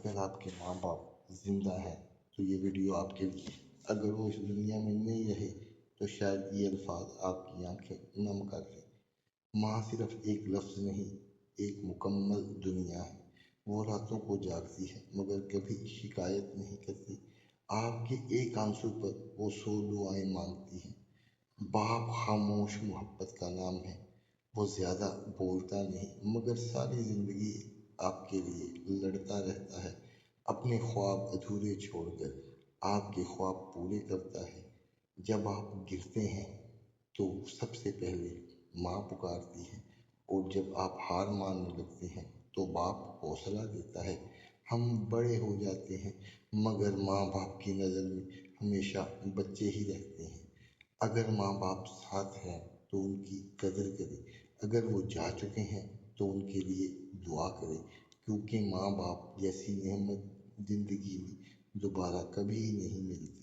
اگر آپ کے ماں باپ زندہ ہیں تو یہ ویڈیو آپ کے لیے، اگر وہ اس دنیا میں نہیں رہے تو شاید یہ الفاظ آپ کی آنکھیں نم کر دیں۔ ماں صرف ایک لفظ نہیں، ایک مکمل دنیا ہے۔ وہ راتوں کو جاگتی ہے مگر کبھی شکایت نہیں کرتی۔ آپ کے ایک آنسو پر وہ 100 دعائیں مانگتی ہے۔ باپ خاموش محبت کا نام ہے۔ وہ زیادہ بولتا نہیں مگر ساری زندگی آپ کے لیے لڑتا رہتا ہے، اپنے خواب ادھورے چھوڑ کر آپ کے خواب پورے کرتا ہے۔ جب آپ گرتے ہیں تو سب سے پہلے ماں پکارتی ہے، اور جب آپ ہار ماننے لگتے ہیں تو باپ حوصلہ دیتا ہے۔ ہم بڑے ہو جاتے ہیں مگر ماں باپ کی نظر میں ہمیشہ بچے ہی رہتے ہیں۔ اگر ماں باپ ساتھ ہیں تو ان کی قدر کریں، اگر وہ جا چکے ہیں تو ان کے لیے دعا کریں، کیونکہ ماں باپ جیسی نعمت زندگی میں دوبارہ کبھی نہیں ملتی۔